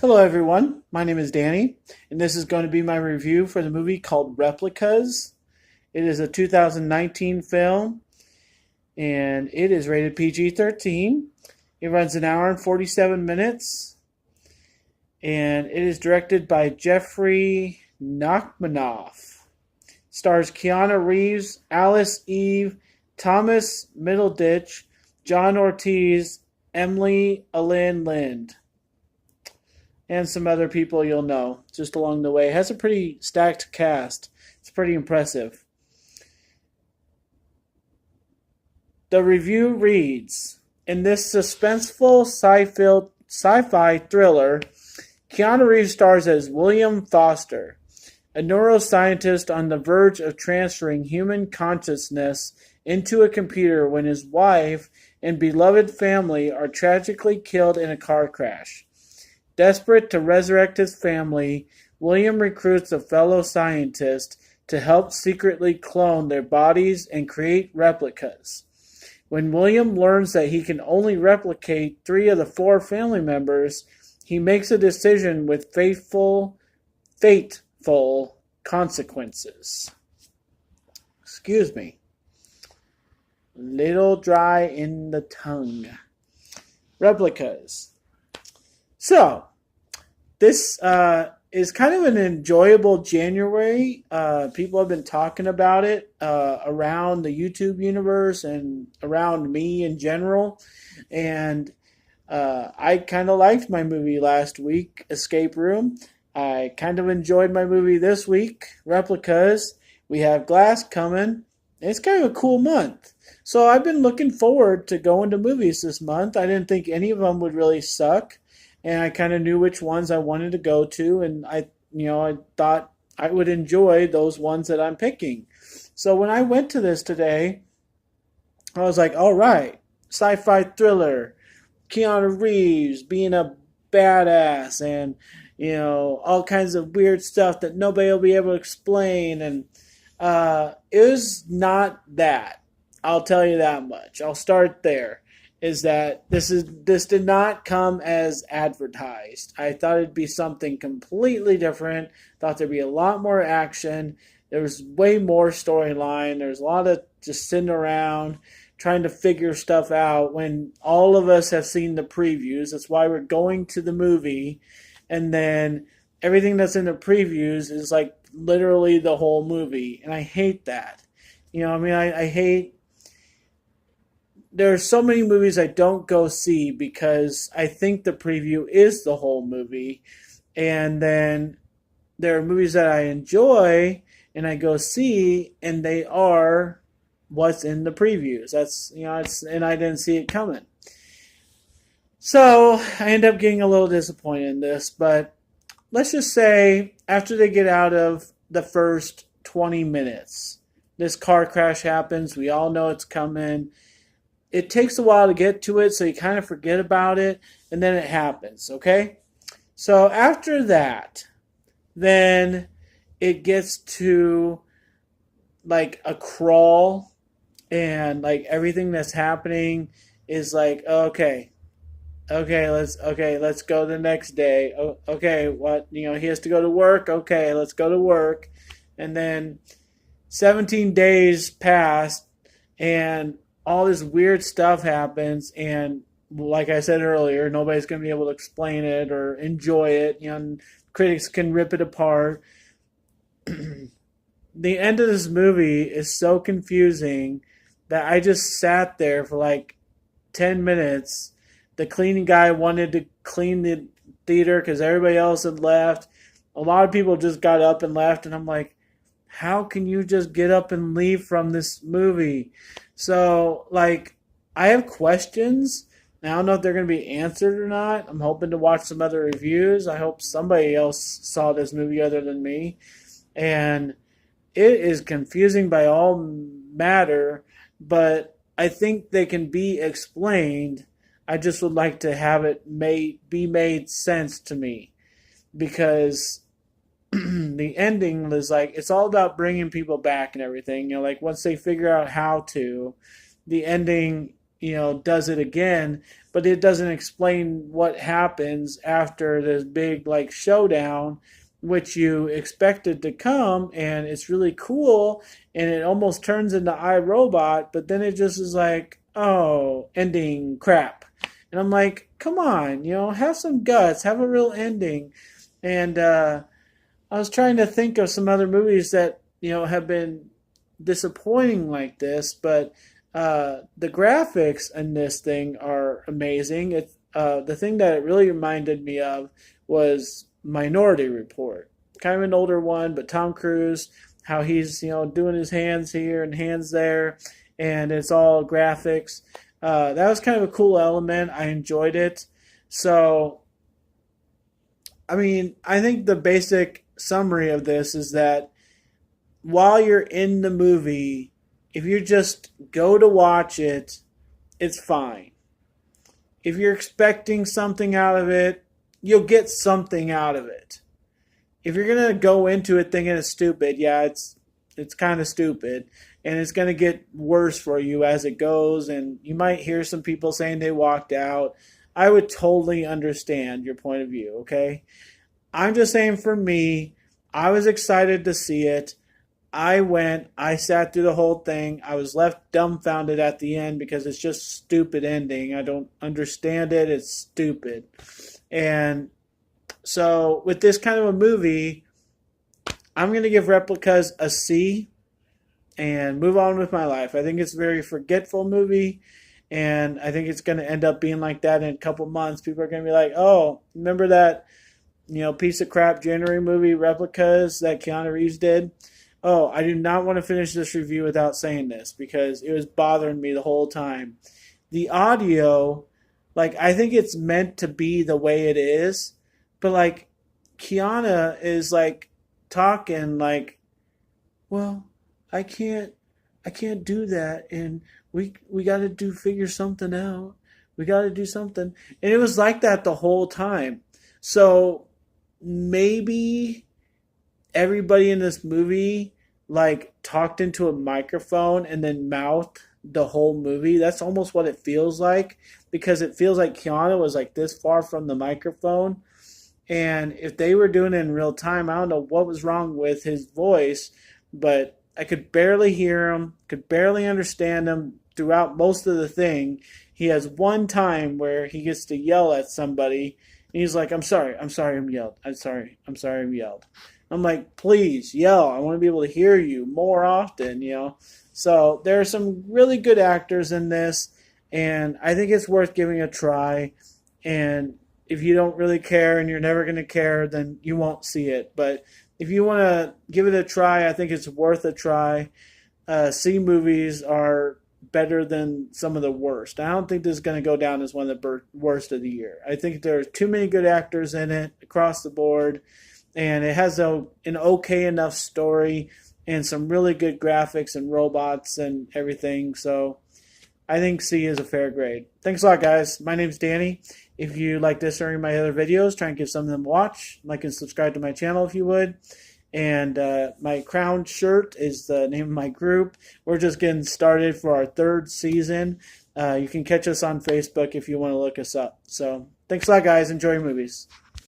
Hello, everyone. My name is Danny, and this is going to be my review for the movie called Replicas. It is a 2019 film, and it is rated PG-13. It runs an hour and 47 minutes, and it is directed by Jeffrey Nachmanoff. Stars Keanu Reeves, Alice Eve, Thomas Middleditch, John Ortiz, Emily Alyn Lind, and some other people you'll know just along the way. It has a pretty stacked cast. It's pretty impressive. The review reads, in this suspenseful sci-fi thriller, Keanu Reeves stars as William Foster, a neuroscientist on the verge of transferring human consciousness into a computer when his wife and beloved family are tragically killed in a car crash. Desperate to resurrect his family, William recruits a fellow scientist to help secretly clone their bodies and create replicas. When William learns that he can only replicate 3 of the 4 family members, he makes a decision with fateful consequences. Excuse me. Little dry in the tongue. Replicas. So, this is kind of an enjoyable January. People have been talking about it around the YouTube universe and around me in general. And I kind of liked my movie last week, Escape Room. I kind of enjoyed my movie this week, Replicas. We have Glass coming. It's kind of a cool month. So I've been looking forward to going to movies this month. I didn't think any of them would really suck. And I kind of knew which ones I wanted to go to, and I thought I would enjoy those ones that I'm picking. So when I went to this today, I was like, all right, sci-fi thriller, Keanu Reeves being a badass, and all kinds of weird stuff that nobody will be able to explain, and it was not that. I'll tell you that much. I'll start there. Is that this did not come as advertised. I thought it'd be something completely different. Thought there'd be a lot more action. There was way more storyline. There's a lot of just sitting around trying to figure stuff out when all of us have seen the previews. That's why we're going to the movie. And then everything that's in the previews is like literally the whole movie. And I hate that. I hate. There are so many movies I don't go see because I think the preview is the whole movie. And then there are movies that I enjoy and I go see and they are what's in the previews. And I didn't see it coming. So I end up getting a little disappointed in this, but let's just say after they get out of the first 20 minutes, this car crash happens. We all know it's coming. It takes a while to get to it, so you kind of forget about it, and then it happens, okay? So after that, then it gets to like a crawl, and like everything that's happening is like, let's go the next day. Okay, what, he has to go to work. Okay, let's go to work. And then 17 days pass, and all this weird stuff happens, and like I said earlier, nobody's going to be able to explain it or enjoy it. Critics can rip it apart. The end of this movie is so confusing that I just sat there for like 10 minutes. The cleaning guy wanted to clean the theater because everybody else had left. A lot of people just got up and left, and I'm like, how can you just get up and leave from this movie? So, I have questions. I don't know if they're going to be answered or not. I'm hoping to watch some other reviews. I hope somebody else saw this movie other than me. And it is confusing by all matter, but I think they can be explained. I just would like to have it be made sense to me, because the ending was like, it's all about bringing people back and everything. Once they figure out how to, the ending does it again, but it doesn't explain what happens after this big like showdown, which you expected to come, and it's really cool, and it almost turns into iRobot, but then it just is like, oh, ending crap. And I'm like, come on, have some guts, have a real ending. And I was trying to think of some other movies that have been disappointing like this, but the graphics in this thing are amazing. The thing that it really reminded me of was Minority Report, kind of an older one, but Tom Cruise, how he's doing his hands here and hands there, and it's all graphics. That was kind of a cool element. I enjoyed it. So, I mean, I think the basic summary of this is that while you're in the movie, if you just go to watch it, it's fine. If you're expecting something out of it, you'll get something out of it. If you're going to go into it thinking it's stupid, yeah, it's kind of stupid. And it's going to get worse for you as it goes. And you might hear some people saying they walked out. I would totally understand your point of view, okay? I'm just saying for me, I was excited to see it. I went, I sat through the whole thing. I was left dumbfounded at the end because it's just stupid ending. I don't understand it. It's stupid. And so with this kind of a movie, I'm going to give Replicas a C and move on with my life. I think it's a very forgetful movie, and I think it's going to end up being like that in a couple months. People are going to be like, oh, remember that piece of crap January movie, Replicas, that Keanu Reeves did? Oh, I do not want to finish this review without saying this because it was bothering me the whole time. The audio, like, I think it's meant to be the way it is, but, like, Keanu is, like, talking like, well, I can't do that, and we got to figure something out. We got to do something. And it was like that the whole time. So maybe everybody in this movie like talked into a microphone and then mouthed the whole movie. That's almost what it feels like, because it feels like Keanu was like this far from the microphone. And if they were doing it in real time, I don't know what was wrong with his voice, but I could barely hear him, could barely understand him throughout most of the thing. He has one time where he gets to yell at somebody, and he's like, I'm sorry, I'm yelled. I'm sorry, I'm yelled. I'm like, please, yell. I want to be able to hear you more often, So there are some really good actors in this, and I think it's worth giving a try. And if you don't really care and you're never going to care, then you won't see it. But if you want to give it a try, I think it's worth a try. C movies are better than some of the worst. I don't think this is going to go down as one of the worst of the year. I think there are too many good actors in it across the board, and it has an okay enough story and some really good graphics and robots and everything. So I think C is a fair grade. Thanks a lot, guys. My name's Danny. If you like this or any of my other videos, try and give some of them a watch. Like and subscribe to my channel if you would. And my crown shirt is the name of my group. We're just getting started for our 3rd season. You can catch us on Facebook if you want to look us up. So thanks a lot, guys. Enjoy your movies.